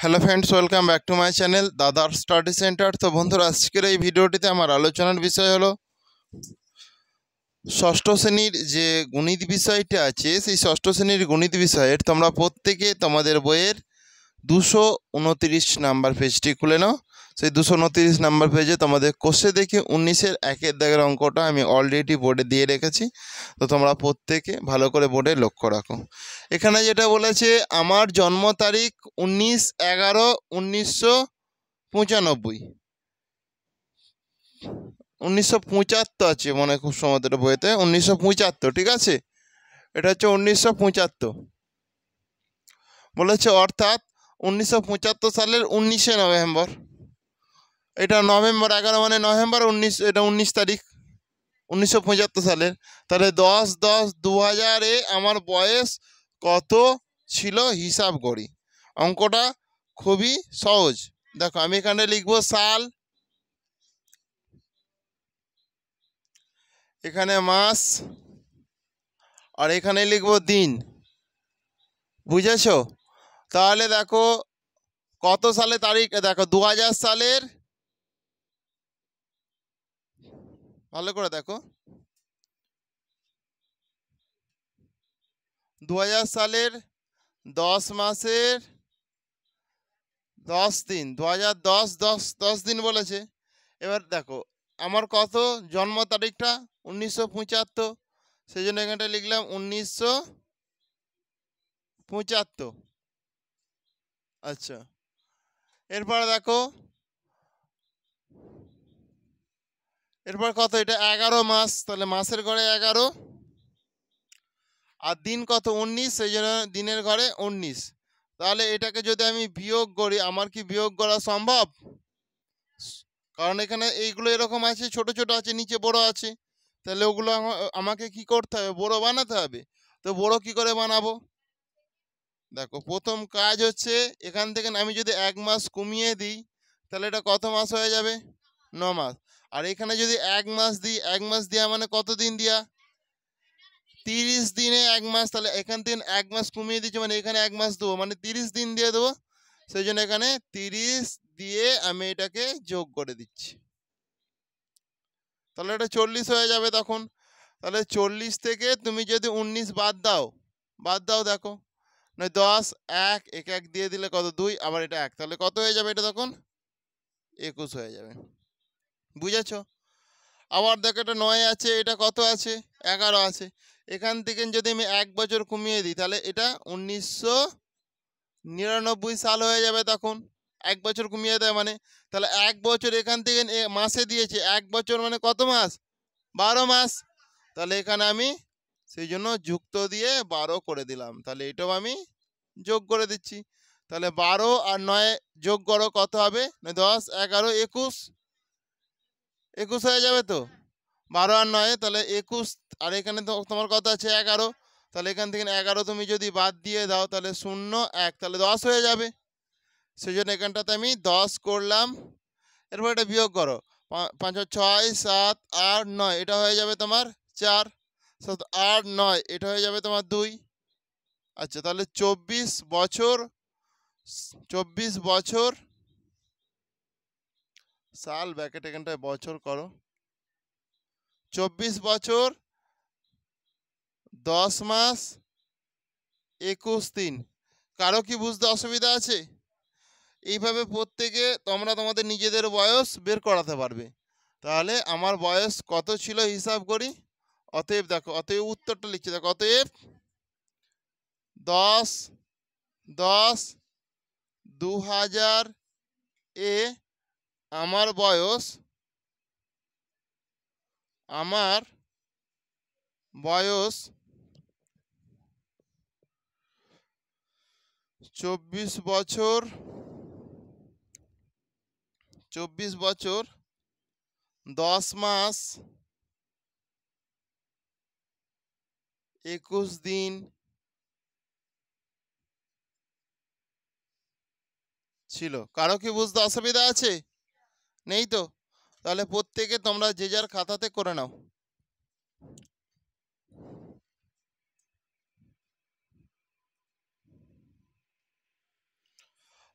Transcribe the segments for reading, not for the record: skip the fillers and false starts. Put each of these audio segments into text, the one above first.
Hello friends, welcome back to my channel দাদার study centre. তো বন্ধুরা, আজকের এই ভিডিওটিতে আমার আলোচনার বিষয় হলো ষষ্ঠ শ্রেণীর যে গণিত বিষয়টা আছে, সেই ষষ্ঠ শ্রেণীর গণিত বিষয়ের তোমরা প্রত্যেকে তোমাদের বইয়ের 229 নাম্বার পেজটি খুলে নাও। সেই 229 নাম্বার পেজে তোমাদের কোষে দেখে 19-এর 1-এর দাগের অঙ্কটা আমি অলরেডি বোর্ডে দিয়ে রেখেছি। তো তোমরা প্রত্যেকে ভালো করে বোর্ডে লক্ষ্য রাখো। এখানে যেটা বলেছে, আমার জন্ম তারিখ 19/11/1995। 1975 আছে মনে হয়, খুব সম্ভবত এটা বইতে 1975, ঠিক আছে? এটা হচ্ছে 1975 বলেছে, অর্থাৎ 1975 সালের 19শে নভেম্বর। এটা নভেম্বর 11 মানে নভেম্বর 19, এটা 19 তারিখ 1975 সালের। তাহলে 10/10/2000-এ আমার বয়স কত ছিল হিসাব করি। অঙ্কটা খুবই সহজ। দেখো, আমি এখানে লিখবো সাল, এখানে মাস, আর এখানে লিখবো দিন। বুঝেছো? তাহলে দেখো কত সালে তারিখ, দেখো 2000 সালের, ভালো করে দেখো, 2000 সালের 10 মাসের 10 দিন, 2010 দিন বলেছে। এবার দেখো আমার কত জন্ম তারিখটা 1975, সেই জন্য এখানটা লিখলাম 1975। আচ্ছা, এরপর দেখো, এরপর কত, এটা 11 মাস, তাহলে মাসের ঘরে 11, আর দিন কত 19, সেই জন্য দিনের ঘরে 19। তাহলে এটাকে যদি আমি বিয়োগ করি, আমার কি বিয়োগ করা সম্ভব? কারণ এখানে এইগুলো এরকম আছে, ছোট ছোট আছে, নিচে বড় আছে। তাহলে ওগুলো আমাকে কি করতে হবে? বড় বানাতে হবে। তো বড় কি করে বানাবো? দেখো, প্রথম কাজ হচ্ছে, এখান থেকে আমি যদি 1 মাস কমিয়ে দিই, তাহলে এটা কত মাস হয়ে যাবে? 9 মাস। আর এখানে যদি 1 মাস দিই, 1 মাস দেওয়া মানে কত দিন দেওয়া? 30 দিনে 1 মাস। তাহলে এখান থেকে 1 মাস কমিয়ে দিচ্ছি মানে এখানে 1 মাস দেবো, মানে 30 দিন দিয়ে দেবো। সেই জন্য এখানে 30 দিয়ে আমি এটাকে যোগ করে দিচ্ছি। তাহলে এটা 40 হয়ে যাবে তখন। তাহলে 40 থেকে তুমি যদি 19 বাদ দাও, দেখো না, 10, 1 1 দিয়ে দিলে কত, 2, আবার এটা 1, তাহলে কত হয়ে যাবে? এটা তখন 21 হয়ে যাবে। বুঝেছো? আবার দেখো, এটা 9 আছে, এটা কত আছে? 11 আছে। এখান থেকে যদি আমি 1 বছর কমিয়ে দিই, তাহলে এটা 1999 সাল হয়ে যাবে তখন। 1 বছর কমিয়ে দেয় মানে, তাহলে 1 বছর এখান থেকে মাসে দিয়েছে, 1 বছর মানে কত মাস? 12 মাস। তাহলে এখানে আমি সেই জন্য যুক্ত দিয়ে 12 করে দিলাম। তাহলে এটাও আমি যোগ করে দিচ্ছি। তাহলে 12 আর 9 যোগ করো, কত হবে? 10, 11, 21, 21 হয়ে যাবে তো। 12 আর 9, তাহলে 21। আর এখানে তো তোমার কত আছে? 11। তাহলে এখান থেকে 11 তুমি যদি বাদ দিয়ে দাও, তাহলে 0, 1, তাহলে 10 হয়ে যাবে। সেই জন্য এখানটাতে আমি 10 করলাম। এরপর এটা বিয়োগ করো, 5 আর 6, 7, 8, 9, এটা হয়ে যাবে তোমার 4, 7, 8, 9, এটা হয়ে যাবে তোমার 2। আচ্ছা, তাহলে 24 বছর, 24 বছর, সাল ব্যাকেট এখানটায় বছর করো, 24 বছর 10 মাস 21 দিন। কারো কি বুঝতে অসুবিধা আছে? এইভাবে প্রত্যেকে তোমরা তোমাদের নিজেদের বয়স বের করাতে পারবে। তাহলে আমার বয়স কত ছিল হিসাব করি। অতএব দেখো, অতএব উত্তরটা লিখছি, দেখো, অতএব 10/10/2000 এ আমার বয়স 24 বছর 10 মাস 21 দিন ছিল। কারো কি বুঝতে অসুবিধা আছে? নেই তো? তাহলে প্রত্যেকে তোমরা যে যার খাতাতে করে নাও।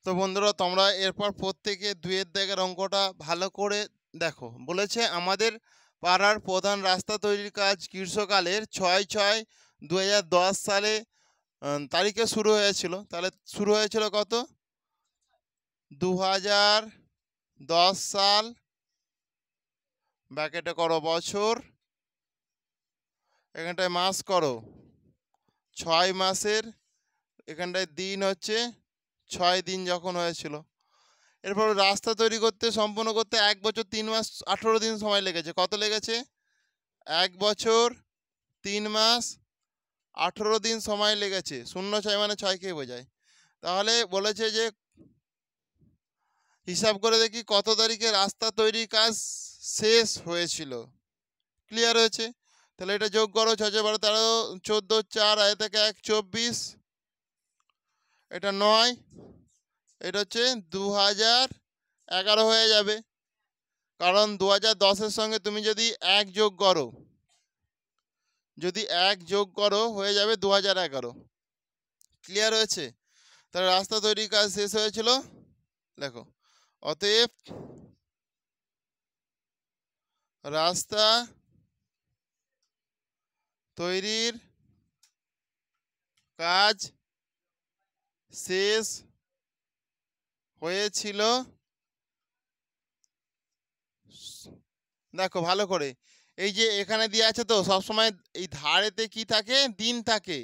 তো বন্ধুরা তোমরা এরপর প্রত্যেকে 2-এর দাগের অঙ্কটা ভালো করে দেখো। বলেছে আমাদের পাড়ার প্রধান রাস্তা তৈরির কাজ গ্রীষ্মকালের 6/6/2010 সালে তারিখে শুরু হয়েছিল। তাহলে শুরু হয়েছিল কত? 2010 সাল, ব্র্যাকেটে করো বছর, এখানটায় মাস করো 6 মাসের, এখানটায় দিন হচ্ছে 6 দিন যখন হয়েছিল। এরপর রাস্তা তৈরি করতে সম্পূর্ণ করতে 1 বছর 3 মাস 18 দিন সময় লেগেছে। কত লেগেছে? 1 বছর 3 মাস 18 দিন সময় লেগেছে। 0/6 মানে 6কে বোঝায়। তাহলে বলেছে যে হিসাব করে দেখি কত তারিখে রাস্তা তৈরির কাজ শেষ হয়েছিল। ক্লিয়ার হয়েছে? তাহলে এটা যোগ করো 6 12 13 14 4 আয় থেকে 1 24, এটা 9, এটা হচ্ছে 2011 হয়ে যাবে। কারণ 2010-এর সঙ্গে তুমি যদি 1 যোগ করো, হয়ে যাবে 2011। ক্লিয়ার হয়েছে? তাহলে রাস্তা তৈরির কাজ শেষ হয়েছিল, দেখো, অতএব রাস্তা তৈরির কাজ শেষ হয়েছিল, দেখো ভালো করে, এই যে এখানে দিয়ে আছে তো সবসময় এই ধারেতে কি থাকে? দিন থাকে,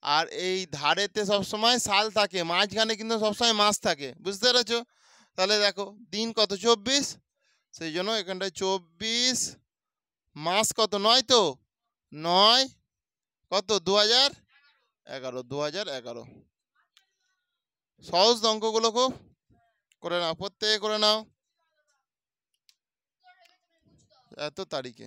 আর এই ধারেতে সবসময় সাল থাকে, মাঝখানে কিন্তু সবসময় মাস থাকে। বুঝতে পেরেছো? তাহলে দেখো দিন কত? 24, সেই জন্য এখানটায় 24 মাস কত? 9, তো 9 কত? 2011। সহজ অঙ্কগুলো খুব করে নাও, প্রত্যেকে করে নাও এত তারিখে।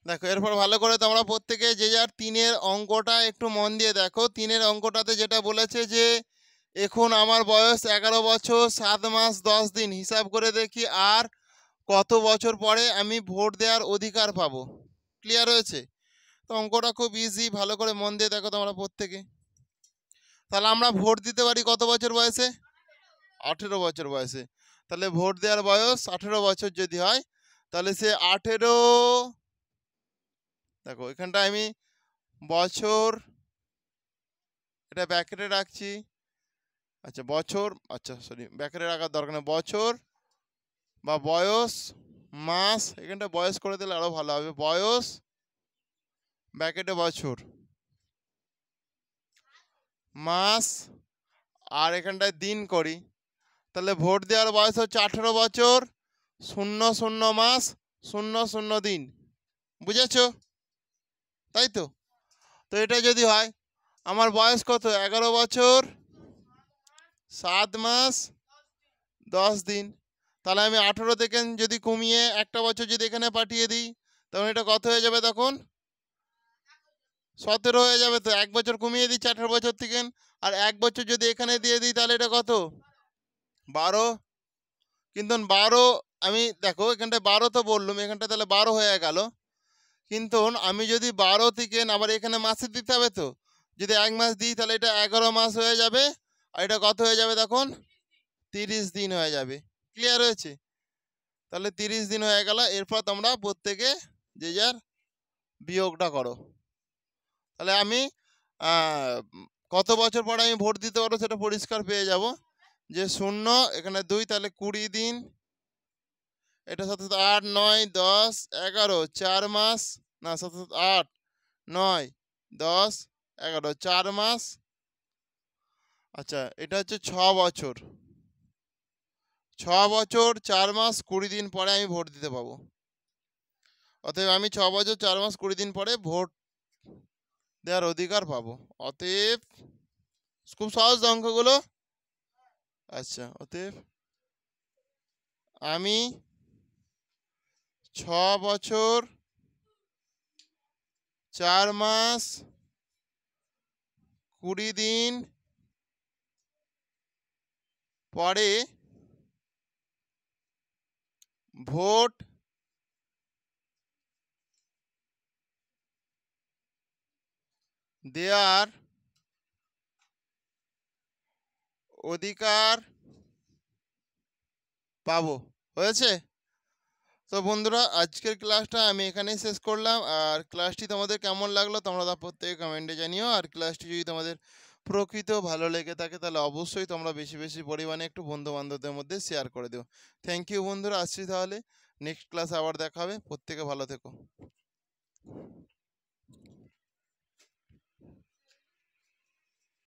দেখো এরপর ভালো করে তোমরা প্রত্যেকে যে যার 3-এর অঙ্কটা একটু মন দিয়ে দেখো। 3-এর অঙ্কটাতে যেটা বলেছে যে এখন আমার বয়স 11 বছর 7 মাস 10 দিন, হিসাব করে দেখি আর কত বছর পরে আমি ভোট দেওয়ার অধিকার পাবো। ক্লিয়ার হয়েছে? তো অঙ্কটা খুব ইজি, ভালো করে মন দিয়ে দেখো তোমরা প্রত্যেকে। তাহলে আমরা ভোট দিতে পারি কত বছর বয়সে? 18 বছর বয়সে। তাহলে ভোট দেওয়ার বয়স 18 বছর যদি হয়, তাহলে সে 18, দেখো এখানটা আমি বছর, এটা ব্র্যাকেটে রাখছি, আচ্ছা বছর, আচ্ছা সরি ব্র্যাকেটে রাখার দরকার নেই, বছর বা বয়স মাস, এখানটা বয়স করে দিলে আরো ভালো হবে, বয়স ব্র্যাকেটে বছর মাস, আর এখানটায় দিন করি। তাহলে ভোট দেওয়ার বয়স হচ্ছে 18 বছর 00 মাস 00 দিন। বুঝেছো? তাই তো? তো এটা যদি হয় আমার বয়স কত? 11 বছর 7 মাস 10 দিন। তাহলে আমি 18 থেকে যদি কমিয়ে একটা বছর যদি এখানে পাঠিয়ে দিই, তখন এটা কত হয়ে যাবে? তখন 17 হয়ে যাবে। তো 1 বছর কমিয়ে দিচ্ছি 18 বছর থেকে, আর 1 বছর যদি এখানে দিয়ে দিই তাহলে এটা কত? 12। কিন্তু 12 আমি দেখো এখানটায় 12 তো বললাম, এখানটা তাহলে 12 হয়ে গেল। কিন্তু আমি যদি 12 থেকে আবার এখানে মাসে দিতে হবে, তো যদি 1 মাস দিই তাহলে এটা 11 মাস হয়ে যাবে, আর এটা কত হয়ে যাবে তখন? 30 দিন হয়ে যাবে। ক্লিয়ার হয়েছে? তাহলে 30 দিন হয়ে গেল। এরপর তোমরা প্রত্যেকে যে যার বিয়োগটা করো। তাহলে আমি কত বছর পরে আমি ভোট দিতে পারবো সেটা পরিষ্কার পেয়ে যাব। যে 0 এখানে 2, তাহলে 20 দিন, এটা 7 8 9 10 11 4 মাস, না 7 8 9 10 11 4 মাস। আচ্ছা এটা হচ্ছে 6 বছর, 6 বছর 4 মাস 20 দিন পরে আমি ভোট দিতে পাবো। অতএব আমি 6 বছর 4 মাস 20 দিন পরে ভোট দেওয়ার অধিকার পাবো। অতএব খুব সহজ অঙ্কগুলো। আচ্ছা অতএব আমি 6 বছর 4 মাস 20 দিন পরে ভোট দেওয়ার অধিকার পাবো। হয়েছে? তো বন্ধুরা, আজকের ক্লাসটা আমি এখানেই শেষ করলাম। আর ক্লাসটি তোমাদের কেমন লাগলো তোমরা তা প্রত্যেকে কমেন্টে জানিও। আর ক্লাসটি যদি তোমাদের প্রকৃত ভালো লেগে থাকে তাহলে অবশ্যই তোমরা বেশি বেশি পরিমাণে একটু বন্ধু বান্ধবদের মধ্যে শেয়ার করে দিও। থ্যাংক ইউ বন্ধুরা, আসছি তাহলে। নেক্সট ক্লাসে আবার দেখা হবে। প্রত্যেকে ভালো থেকো।